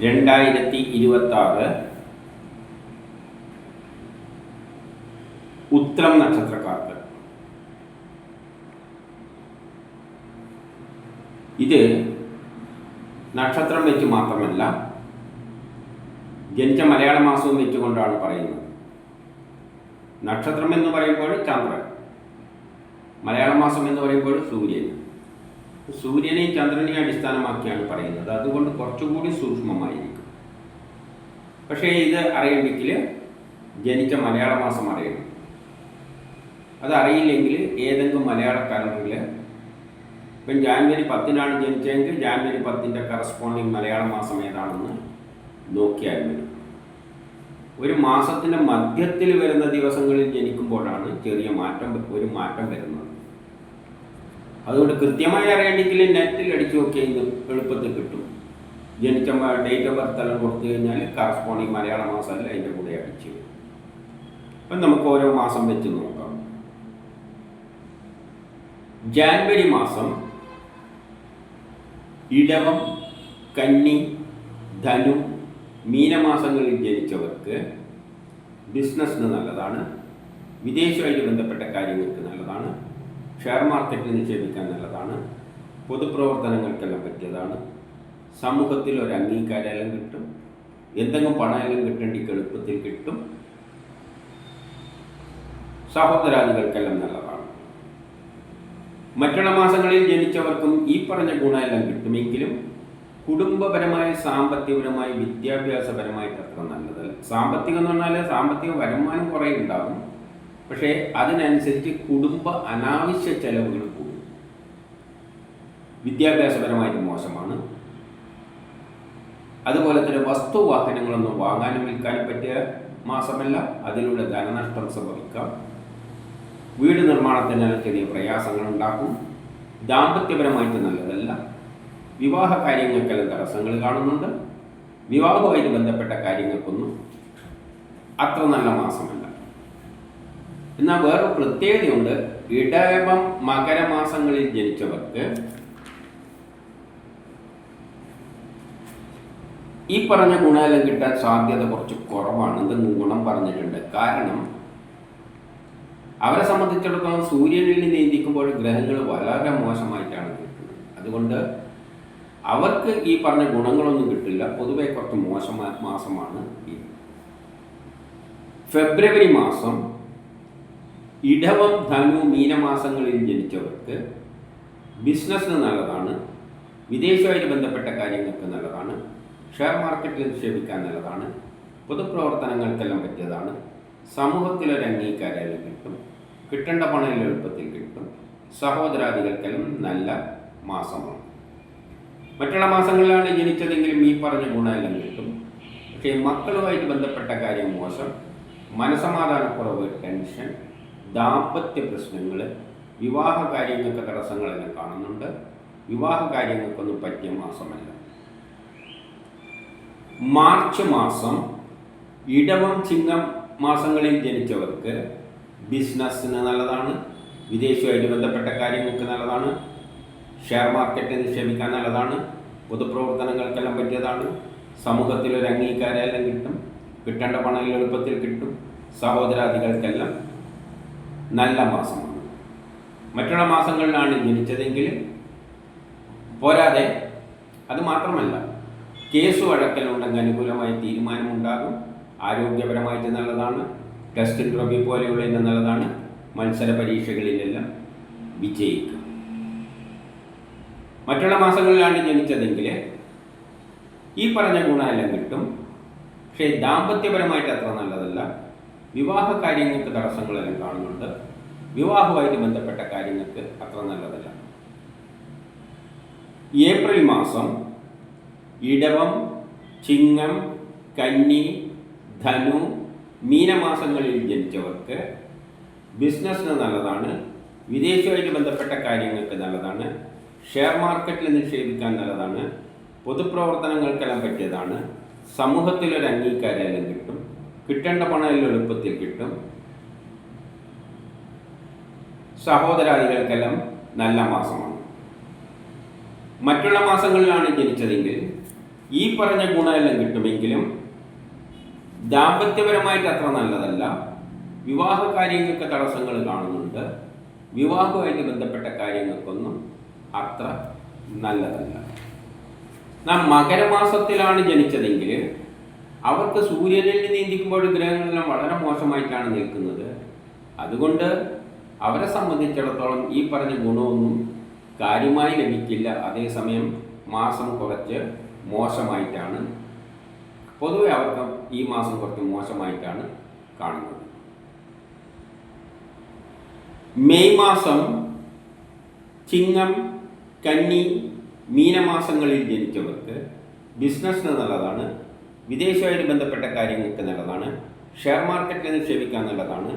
2026 ഉത്രം നക്ഷത്രക്കാർക്ക് ഇത് നക്ഷത്രം വെച്ച് മാത്രമല്ല, ജനിച്ച മലയാള മാസവും വെച്ചുകൊണ്ടാണ് പറയുന്നത്. നക്ഷത്രം എന്ന് പറയുമ്പോൾ ചന്ദ്രൻ, മലയാള മാസം എന്ന് പറയുമ്പോൾ സൂര്യൻ. സൂര്യനെയും ചന്ദ്രനെയും അടിസ്ഥാനമാക്കിയാണ് പറയുന്നത്. അതുകൊണ്ട് കുറച്ചുകൂടി സൂക്ഷ്മമായിരിക്കും. പക്ഷേ ഇത് അറിയണമെങ്കിൽ ജനിച്ച മലയാള മാസം അറിയണം. അതറിയില്ലെങ്കിൽ ഏതെങ്കിലും മലയാള കലണ്ടറിൽ ഇപ്പം ജാനുവരി 10-നാണ് ജനിച്ചതെങ്കിൽ ജാനുവരി 10-ൻ്റെ കറസ്പോണ്ടിങ് മലയാള മാസം ഏതാണെന്ന് നോക്കിയാൽ മതി. ഒരു മാസത്തിൻ്റെ മധ്യത്തിൽ വരുന്ന ദിവസങ്ങളിൽ ജനിക്കുമ്പോഴാണ് ഒരു മാറ്റം വരുന്നത്. അതുകൊണ്ട് കൃത്യമായി അറിയണമെങ്കിൽ നെറ്റിൽ അടിച്ചു നോക്കിയാൽ എളുപ്പത്തിൽ കിട്ടും. ജനിച്ച ഡേറ്റ് ഓഫ് ബർത്ത് എല്ലാം കൊടുത്തു കഴിഞ്ഞാൽ കറസ്പോണ്ടിങ് മലയാള മാസമല്ല അതിൻ്റെ കൂടെ അടിച്ചു. അപ്പം നമുക്ക് ഓരോ മാസം വെച്ച് നോക്കാം. ജാനുവരി മാസം ഇടവം, കന്നി, ധനു, മീനമാസങ്ങളിൽ ജനിച്ചവർക്ക് ബിസിനസ്സിന് നല്ലതാണ്, വിദേശവുമായിട്ട് ബന്ധപ്പെട്ട കാര്യങ്ങൾക്ക് നല്ലതാണ്, ഷെയർ മാർക്കറ്റിൽ നിക്ഷേപിക്കാൻ നല്ലതാണ്, പൊതുപ്രവർത്തനങ്ങൾക്കെല്ലാം പറ്റിയതാണ്, സമൂഹത്തിൽ ഒരു അംഗീകാരമെല്ലാം കിട്ടും, എന്തെങ്കിലും പണമെല്ലാം കിട്ടേണ്ടിക്ക് എളുപ്പത്തിൽ കിട്ടും, സഹോദരാദികൾക്കെല്ലാം നല്ലതാണ്. മറ്റുള്ള മാസങ്ങളിൽ ജനിച്ചവർക്കും ഈ പറഞ്ഞ ഗുണമെല്ലാം കിട്ടുമെങ്കിലും കുടുംബപരമായി, സാമ്പത്തികപരമായി, വിദ്യാഭ്യാസപരമായിട്ട് അത്ര നല്ലതല്ല. സാമ്പത്തികം എന്ന് പറഞ്ഞാൽ സാമ്പത്തിക വരുമാനം കുറേ ഉണ്ടാകും, പക്ഷേ അതിനനുസരിച്ച് കുടുംബ അനാവശ്യ ചെലവുകൾ കൂടും. വിദ്യാഭ്യാസപരമായിട്ട് മോശമാണ്. അതുപോലെ തന്നെ വസ്തുവാഹനങ്ങളൊന്നും വാങ്ങാനും വിൽക്കാനും പറ്റിയ മാസമല്ല. അതിലൂടെ ധനനഷ്ടം സംഭവിക്കാം. വീട് നിർമ്മാണത്തിന് ചെറിയ പ്രയാസങ്ങൾ ഉണ്ടാക്കും. ദാമ്പത്യപരമായിട്ട് നല്ലതല്ല. വിവാഹ കാര്യങ്ങൾക്കെല്ലാം തടസ്സങ്ങൾ കാണുന്നുണ്ട്. വിവാഹവുമായിട്ട് ബന്ധപ്പെട്ട കാര്യങ്ങൾക്കൊന്നും അത്ര നല്ല മാസമല്ല. എന്നാൽ വേറൊരു പ്രത്യേകതയുണ്ട്. ഇടവം, മകരമാസങ്ങളിൽ ജനിച്ചവർക്ക് ഈ പറഞ്ഞ ഗുണമെല്ലാം കിട്ടാൻ സാധ്യത കുറച്ച് കുറവാണ്. എന്തെങ്കിലും ഗുണം പറഞ്ഞിട്ടുണ്ട്. കാരണം അവരെ സംബന്ധിച്ചിടത്തോളം സൂര്യനിൽ നീന്തിക്കുമ്പോൾ ഗ്രഹങ്ങൾ വളരെ മോശമായിട്ടാണ് കിട്ടുന്നത്. അതുകൊണ്ട് അവർക്ക് ഈ പറഞ്ഞ ഗുണങ്ങളൊന്നും കിട്ടില്ല. പൊതുവെ കുറച്ച് മോശം മാസമാണ് ഈ ഫെബ്രുവരി മാസം. ഇടവം, ധനു, മീനമാസങ്ങളിൽ ജനിച്ചവർക്ക് ബിസിനസ്സിന് നല്ലതാണ്, വിദേശവുമായിട്ട് ബന്ധപ്പെട്ട കാര്യങ്ങൾക്ക് നല്ലതാണ്, ഷെയർ മാർക്കറ്റിൽ നിക്ഷേപിക്കാൻ നല്ലതാണ്, പൊതുപ്രവർത്തനങ്ങൾക്കെല്ലാം പറ്റിയതാണ്, സമൂഹത്തിലൊരു അംഗീകാരം കിട്ടും, കിട്ടേണ്ട പണം എളുപ്പത്തിൽ കിട്ടും, സഹോദരാദികൾക്കെല്ലാം നല്ല മാസമാണ്. മറ്റുള്ള മാസങ്ങളിലാണ് ജനിച്ചതെങ്കിലും ഈ പറഞ്ഞ ഗുണമെല്ലാം കിട്ടും. പക്ഷേ മക്കളുമായിട്ട് ബന്ധപ്പെട്ട കാര്യം മോശം, മനസമാധാനക്കുറവ്, ടെൻഷൻ, ദാമ്പത്യ പ്രശ്നങ്ങൾ, വിവാഹ കാര്യങ്ങൾക്ക് തടസ്സങ്ങളെല്ലാം കാണുന്നുണ്ട്. വിവാഹ കാര്യങ്ങൾക്കൊന്നും പറ്റിയ മാസമല്ല. മാർച്ച് മാസം ഇടവം, ചിങ്ങം മാസങ്ങളിൽ ജനിച്ചവർക്ക് ബിസിനസ്സിന് നല്ലതാണ്, വിദേശവുമായിട്ട് ബന്ധപ്പെട്ട കാര്യങ്ങൾക്ക് നല്ലതാണ്, ഷെയർ മാർക്കറ്റിൽ നിക്ഷേപിക്കാൻ നല്ലതാണ്, പൊതുപ്രവർത്തനങ്ങൾക്കെല്ലാം പറ്റിയതാണ്, സമൂഹത്തിലൊരു അംഗീകാരമെല്ലാം കിട്ടും, കിട്ടേണ്ട പണം എളുപ്പത്തിൽ കിട്ടും, സഹോദരാദികൾക്കെല്ലാം നല്ല മാസമാണ്. മറ്റുള്ള മാസങ്ങളിലാണ് ജനിച്ചതെങ്കിൽ പോരാതെ അത് മാത്രമല്ല, കേസ് വഴക്കലുണ്ടെങ്കിൽ അനുകൂലമായ തീരുമാനമുണ്ടാകും, ആരോഗ്യപരമായിട്ട് നല്ലതാണ്, ടെസ്റ്റ് ഇന്റർവ്യൂ പോലെയുള്ള നല്ലതാണ്, മത്സര പരീക്ഷകളിലെല്ലാം വിജയിക്കും. മറ്റുള്ള മാസങ്ങളിലാണ് ജനിച്ചതെങ്കിൽ ഈ പറഞ്ഞ ഗുണമെല്ലാം കിട്ടും. പക്ഷേ ദാമ്പത്യപരമായിട്ട് അത്ര നല്ലതല്ല. വിവാഹ കാര്യങ്ങൾക്ക് തടസ്സങ്ങളെല്ലാം കാണുന്നുണ്ട്. വിവാഹവുമായിട്ട് ബന്ധപ്പെട്ട കാര്യങ്ങൾക്ക് അത്ര നല്ലതല്ല. ഏപ്രിൽ മാസം ഇടവം, ചിങ്ങം, കന്നി, ധനു, മീനമാസങ്ങളിൽ ജനിച്ചവർക്ക് ബിസിനസ്സിന് നല്ലതാണ്, വിദേശവുമായിട്ട് ബന്ധപ്പെട്ട കാര്യങ്ങൾക്ക് നല്ലതാണ്, ഷെയർ മാർക്കറ്റിൽ നിക്ഷേപിക്കാൻ നല്ലതാണ്, പൊതുപ്രവർത്തനങ്ങൾക്കെല്ലാം പറ്റിയതാണ്, സമൂഹത്തിലൊരു അംഗീകാരമെല്ലാം കിട്ടും, കിട്ടേണ്ട പണം എളുപ്പത്തിൽ കിട്ടും, ഈ പറഞ്ഞ ഗുണമെല്ലാം കിട്ടുമെങ്കിലും ദാമ്പത്യപരമായിട്ട് അത്ര നല്ലതല്ല. വിവാഹ കാര്യങ്ങൾക്ക് തടസ്സങ്ങൾ കാണുന്നുണ്ട്. വിവാഹവുമായിട്ട് ബന്ധപ്പെട്ട കാര്യങ്ങൾക്കൊന്നും അത്ര നല്ലതല്ല. നാം മകരമാസത്തിലാണ് ജനിച്ചതെങ്കിൽ അവർക്ക് സൂര്യനിൽ നീന്തിക്കുമ്പോൾ ഗ്രഹങ്ങളെല്ലാം വളരെ മോശമായിട്ടാണ് നിൽക്കുന്നത്. അതുകൊണ്ട് അവരെ സംബന്ധിച്ചിടത്തോളം ഈ പറഞ്ഞ ഗുണമൊന്നും കാര്യമായി ലഭിക്കില്ല. അതേസമയം മാസം കുറച്ച് മോശമായിട്ടാണ്, പൊതുവെ അവർക്ക് ഈ മാസം കുറച്ച് മോശമായിട്ടാണ് കാണുന്നത്. മെയ് മാസം ചിങ്ങം, കന്നി, മീനമാസങ്ങളിൽ ജനിച്ചവർക്ക് ബിസിനസ്സിന് നല്ലതാണ്. വിദേശവുമായിട്ട് ബന്ധപ്പെട്ട കാര്യങ്ങൾക്ക് നല്ലതാണ്. ഷെയർ മാർക്കറ്റിൽ നിക്ഷേപിക്കാൻ നല്ലതാണ്.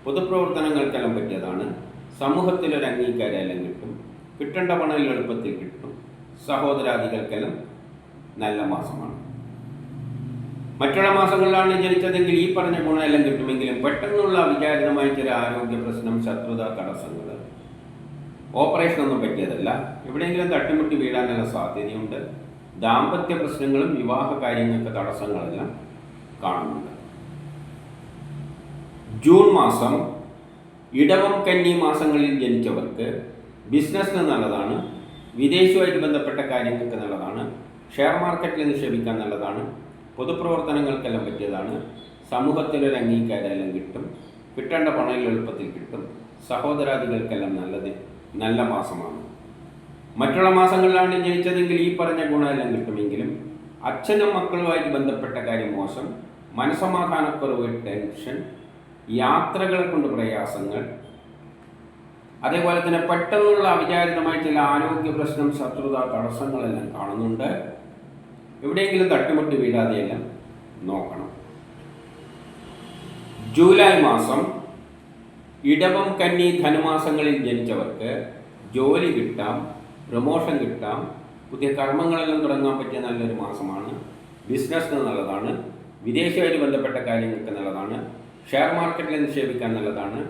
പൊതുപ്രവർത്തനങ്ങൾക്കെല്ലാം പറ്റിയതാണ്. സമൂഹത്തിലൊരു അംഗീകാരമെല്ലാം കിട്ടും. കിട്ടേണ്ട പണം എളുപ്പത്തിൽ കിട്ടും. സഹോദരാദികൾക്കെല്ലാം നല്ല മാസമാണ്. മറ്റുള്ള മാസങ്ങളിലാണ് ജനിച്ചതെങ്കിൽ ഈ പറഞ്ഞ ഗുണമെല്ലാം കിട്ടുമെങ്കിലും പെട്ടെന്നുള്ള അവിചാരിതമായ ചില ആരോഗ്യ പ്രശ്നം, ശത്രുത, തടസ്സങ്ങൾ, ഓപ്പറേഷനൊന്നും പറ്റിയതല്ല. എവിടെയെങ്കിലും തട്ടിമുട്ടി വീഴാനുള്ള സാധ്യതയുണ്ട്. ദാമ്പത്യ പ്രശ്നങ്ങളും വിവാഹ കാര്യങ്ങൾക്ക് തടസ്സങ്ങളെല്ലാം കാണുന്നുണ്ട്. ജൂൺ മാസം ഇടവം, കന്നി മാസങ്ങളിൽ ജനിച്ചവർക്ക് ബിസിനസ്സിന് നല്ലതാണ്. വിദേശവുമായിട്ട് ബന്ധപ്പെട്ട കാര്യങ്ങൾക്ക് നല്ലതാണ്. ഷെയർ മാർക്കറ്റിൽ നിക്ഷേപിക്കാൻ നല്ലതാണ്. പൊതുപ്രവർത്തനങ്ങൾക്കെല്ലാം പറ്റിയതാണ്. സമൂഹത്തിലൊരു അംഗീകാരമെല്ലാം കിട്ടും. കിട്ടേണ്ട പണം എളുപ്പത്തിൽ കിട്ടും. സഹോദരാദികൾക്കെല്ലാം നല്ല മാസമാണ്. മറ്റുള്ള മാസങ്ങളിലാണ് ജനിച്ചതെങ്കിൽ ഈ പറഞ്ഞ ഗുണമെല്ലാം കിട്ടുമെങ്കിലും അച്ഛനും മക്കളുമായിട്ട് ബന്ധപ്പെട്ട കാര്യം മോശം. മനസ്സമാധാനക്കുറവ്, ടെൻഷൻ, യാത്രകളെ കൊണ്ട് പ്രയാസങ്ങൾ, അതേപോലെ തന്നെ പെട്ടെന്നുള്ള അവിചാരിതമായ ചില ആരോഗ്യ പ്രശ്നം, ശത്രുത, തടസ്സങ്ങളെല്ലാം കാണുന്നുണ്ട്. എവിടെയെങ്കിലും തട്ടിമുട്ടി വീഴാതെയെല്ലാം നോക്കണം. ജൂലൈ മാസം ഇടവം, കന്നി, ധനുമാസങ്ങളിൽ ജനിച്ചവർക്ക് ജോലി കിട്ടാം, പ്രമോഷൻ കിട്ടാം. പുതിയ കർമ്മങ്ങളെല്ലാം തുടങ്ങാൻ പറ്റിയ നല്ലൊരു മാസമാണ്. ബിസിനസ്സിന് നല്ലതാണ്. വിദേശവുമായിട്ട് ബന്ധപ്പെട്ട കാര്യങ്ങൾക്ക് നല്ലതാണ്. ഷെയർ മാർക്കറ്റിൽ നിക്ഷേപിക്കാൻ നല്ലതാണ്.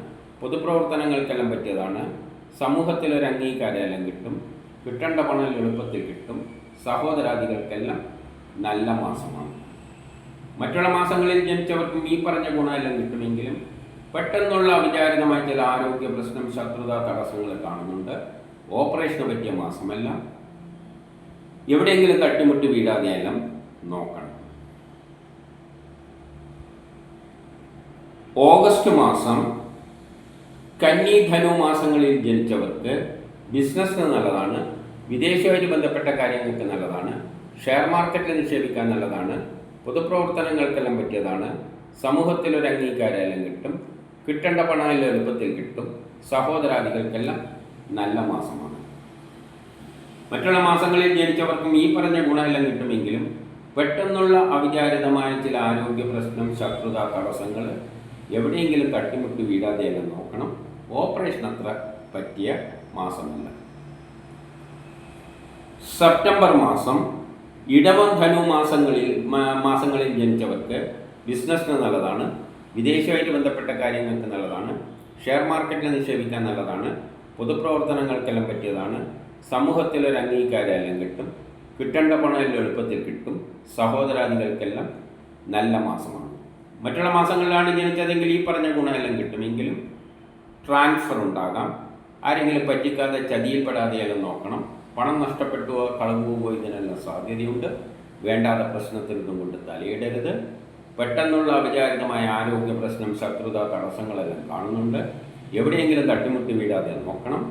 പൊതുപ്രവർത്തനങ്ങൾക്കെല്ലാം പറ്റിയതാണ്. സമൂഹത്തിലൊരു അംഗീകാരമെല്ലാം കിട്ടും. കിട്ടേണ്ട പണം എളുപ്പത്തിൽ കിട്ടും. സഹോദരാദികൾക്കെല്ലാം നല്ല മാസമാണ്. മറ്റുള്ള മാസങ്ങളിൽ ജനിച്ചവർക്കും ഈ പറഞ്ഞ ഗുണമെല്ലാം കിട്ടുമെങ്കിലും പെട്ടെന്നുള്ള അവിചാരിതമായ ചില ആരോഗ്യ പ്രശ്നം, ശത്രുത, തടസ്സങ്ങൾ കാണുന്നുണ്ട്. ഓപ്പറേഷന് പറ്റിയ മാസമല്ല. എവിടെയെങ്കിലും തട്ടിമുട്ടി വീഴാതെയെല്ലാം നോക്കണം. ഓഗസ്റ്റ് മാസം കന്നി, ധനു മാസങ്ങളിൽ ജനിച്ചവർക്ക് ബിസിനസ്സിന് നല്ലതാണ്. വിദേശവുമായിട്ട് ബന്ധപ്പെട്ട കാര്യങ്ങൾക്ക് നല്ലതാണ്. ഷെയർ മാർക്കറ്റിൽ നിക്ഷേപിക്കാൻ നല്ലതാണ്. പൊതുപ്രവർത്തനങ്ങൾക്കെല്ലാം പറ്റിയതാണ്. സമൂഹത്തിലൊരു അംഗീകാരമെല്ലാം കിട്ടും. കിട്ടേണ്ട പണം എളുപ്പത്തിൽ കിട്ടും. സഹോദരാദികൾക്കെല്ലാം നല്ല മാസമാണ്. മറ്റുള്ള മാസങ്ങളിൽ ജനിച്ചവർക്കും ഈ പറഞ്ഞ ഗുണമെല്ലാം കിട്ടുമെങ്കിലും പെട്ടെന്നുള്ള അവിചാരിതമായ ചില ആരോഗ്യ പ്രശ്നം, ശത്രുത, തടസ്സങ്ങൾ, എവിടെയെങ്കിലും തട്ടിമുട്ടി വീഴാതെയെല്ലാം നോക്കണം. ഓപ്പറേഷൻ അത്ര പറ്റിയ മാസമല്ല. സെപ്റ്റംബർ മാസം ഇടവം, ധനു മാസങ്ങളിൽ ജനിച്ചവർക്ക് ബിസിനസ്സിന് നല്ലതാണ്. വിദേശവുമായിട്ട് ബന്ധപ്പെട്ട കാര്യങ്ങൾക്ക് നല്ലതാണ്. ഷെയർ മാർക്കറ്റിൽ നിക്ഷേപിക്കാൻ നല്ലതാണ്. പൊതുപ്രവർത്തനങ്ങൾക്കെല്ലാം പറ്റിയതാണ്. സമൂഹത്തിലൊരു അംഗീകാരമെല്ലാം കിട്ടും. കിട്ടേണ്ട പണം എളുപ്പത്തിൽ കിട്ടും. സഹോദരാദികൾക്കെല്ലാം നല്ല മാസമാണ്. മറ്റുള്ള മാസങ്ങളിലാണ് ജനിച്ചതെങ്കിൽ ഈ പറഞ്ഞ ഗുണമെല്ലാം കിട്ടുമെങ്കിലും ട്രാൻസ്ഫർ ഉണ്ടാകാം. ആരെങ്കിലും പറ്റിക്കാതെ ചതിയിൽപ്പെടാതെയെല്ലാം നോക്കണം. പണം നഷ്ടപ്പെട്ടുവോ കളവ് പോവുകയോ ഇതിനെല്ലാം സാധ്യതയുണ്ട്. വേണ്ടാത്ത പ്രശ്നത്തിനൊന്നും കൊണ്ട് തലയിടരുത്. പെട്ടെന്നുള്ള അവിചാരിതമായ ആരോഗ്യ പ്രശ്നം, ശത്രുത, തടസ്സങ്ങളെല്ലാം കാണുന്നുണ്ട്. എവിടെയെങ്കിലും തട്ടിമുട്ടി വീഴാതെ നോക്കണം.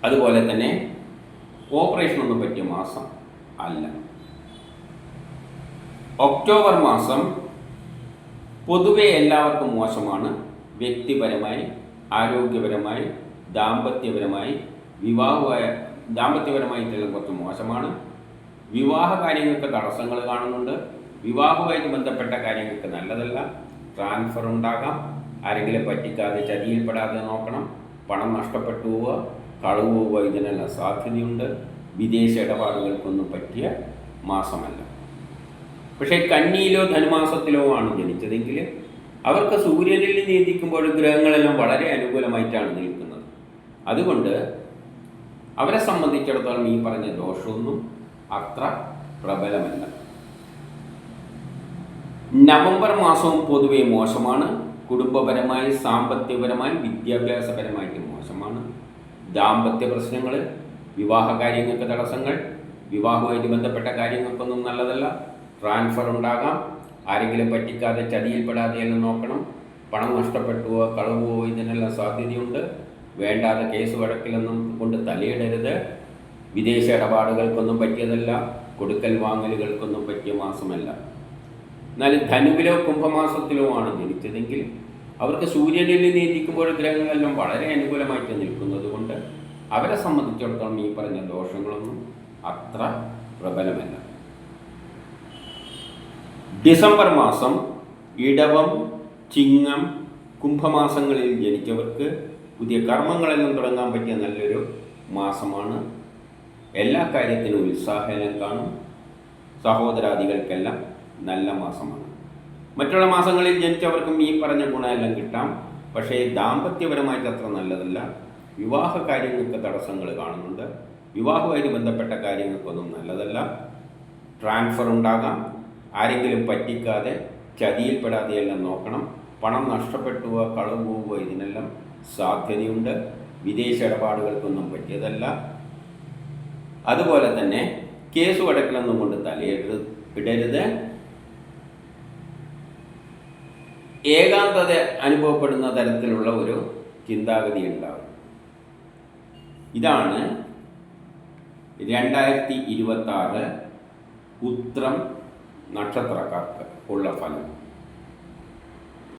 അതുപോലെ തന്നെ ഓപ്പറേഷനൊന്നും പറ്റിയ മാസം അല്ല. ഒക്ടോബർ മാസം പൊതുവെ എല്ലാവർക്കും മോശമാണ്. വ്യക്തിപരമായി, ആരോഗ്യപരമായി, ദാമ്പത്യപരമായിട്ടെല്ലാം കുറച്ച് മോശമാണ്. വിവാഹ കാര്യങ്ങൾക്ക് തടസ്സങ്ങൾ കാണുന്നുണ്ട്. വിവാഹവുമായിട്ട് ബന്ധപ്പെട്ട കാര്യങ്ങൾക്ക് നല്ലതല്ല. ട്രാൻസ്ഫർ ഉണ്ടാകാം. ആരെങ്കിലും പറ്റിക്കാതെ ചതിയിൽപ്പെടാതെ നോക്കണം. പണം നഷ്ടപ്പെട്ടു പോവുക, കളവ് പോവുക ഇതിനെല്ലാം സാധ്യതയുണ്ട്. വിദേശ ഇടപാടുകൾക്കൊന്നും പറ്റിയ മാസമല്ല. പക്ഷേ കന്നിയിലോ ധനുമാസത്തിലോ ആണ് ജനിച്ചതെങ്കിൽ അവർക്ക് സൂര്യനിൽ നീന്തിക്കുമ്പോൾ ഗ്രഹങ്ങളെല്ലാം വളരെ അനുകൂലമായിട്ടാണ് നിൽക്കുന്നത്. അതുകൊണ്ട് അവരെ സംബന്ധിച്ചിടത്തോളം ഈ പറഞ്ഞ ദോഷമൊന്നും അത്ര പ്രബലമല്ല. നവംബർ മാസവും പൊതുവെ മോശമാണ്. കുടുംബപരമായി, സാമ്പത്തികപരമായി, വിദ്യാഭ്യാസപരമായിട്ട് മോശമാണ്. ദാമ്പത്യ പ്രശ്നങ്ങൾ, വിവാഹ കാര്യങ്ങൾക്ക് തടസ്സങ്ങൾ, വിവാഹവുമായിട്ട് ബന്ധപ്പെട്ട കാര്യങ്ങൾക്കൊന്നും നല്ലതല്ല. ട്രാൻസ്ഫർ ഉണ്ടാകാം. ആരെങ്കിലും പറ്റിക്കാതെ ചതിയിൽപ്പെടാതെയെല്ലാം നോക്കണം. പണം നഷ്ടപ്പെട്ടുവോ കളവുവോ ഇതിനെല്ലാം സാധ്യതയുണ്ട്. വേണ്ടാതെ കേസ് വഴക്കിലൊന്നും കൊണ്ട് തലയിടരുത്. വിദേശ ഇടപാടുകൾക്കൊന്നും പറ്റിയതല്ല. കൊടുക്കൽ വാങ്ങലുകൾക്കൊന്നും പറ്റിയ മാസമല്ല. എന്നാൽ ധനുവിലോ കുംഭമാസത്തിലോ ആണ് ജനിച്ചതെങ്കിൽ അവർക്ക് സൂര്യനിൽ നീതിക്കുമ്പോൾ ഗ്രഹങ്ങളെല്ലാം വളരെ അനുകൂലമായിട്ട് നിൽക്കുന്നത് കൊണ്ട് അവരെ സംബന്ധിച്ചിടത്തോളം ഈ പറഞ്ഞ ദോഷങ്ങളൊന്നും അത്ര പ്രബലമല്ല. ഡിസംബർ മാസം ഇടവം, ചിങ്ങം, കുംഭമാസങ്ങളിൽ ജനിച്ചവർക്ക് പുതിയ കർമ്മങ്ങളെല്ലാം തുടങ്ങാൻ പറ്റിയ നല്ലൊരു മാസമാണ്. എല്ലാ കാര്യത്തിനും ഉത്സാഹനം കാണും. സഹോദരാദികൾക്കെല്ലാം നല്ല മാസമാണ്. മറ്റുള്ള മാസങ്ങളിൽ ജനിച്ചവർക്കും ഈ പറഞ്ഞ ഗുണമെല്ലാം കിട്ടാം. പക്ഷേ ദാമ്പത്യപരമായിട്ട് അത്ര നല്ലതല്ല. വിവാഹ കാര്യങ്ങൾക്ക് തടസ്സങ്ങൾ കാണുന്നുണ്ട്. വിവാഹവുമായിട്ട് ബന്ധപ്പെട്ട കാര്യങ്ങൾക്കൊന്നും നല്ലതല്ല. ട്രാൻസ്ഫർ ഉണ്ടാകാം. ആരെങ്കിലും പറ്റിക്കാതെ ചതിയിൽപ്പെടാതെയെല്ലാം നോക്കണം. പണം നഷ്ടപ്പെട്ടുവോ കളവ് പോവുകയോ ഇതിനെല്ലാം സാധ്യതയുണ്ട്. വിദേശ ഇടപാടുകൾക്കൊന്നും പറ്റിയതല്ല. അതുപോലെ തന്നെ കേസ് വഴക്കിലൊന്നും കൊണ്ട് തലയിടരുത്. ഏകാന്തത അനുഭവപ്പെടുന്ന തരത്തിലുള്ള ഒരു ചിന്താഗതി ഉണ്ടാകും. ഇതാണ് 2026 ഉത്രം നക്ഷത്രക്കാർക്ക് ഉള്ള ഫലം.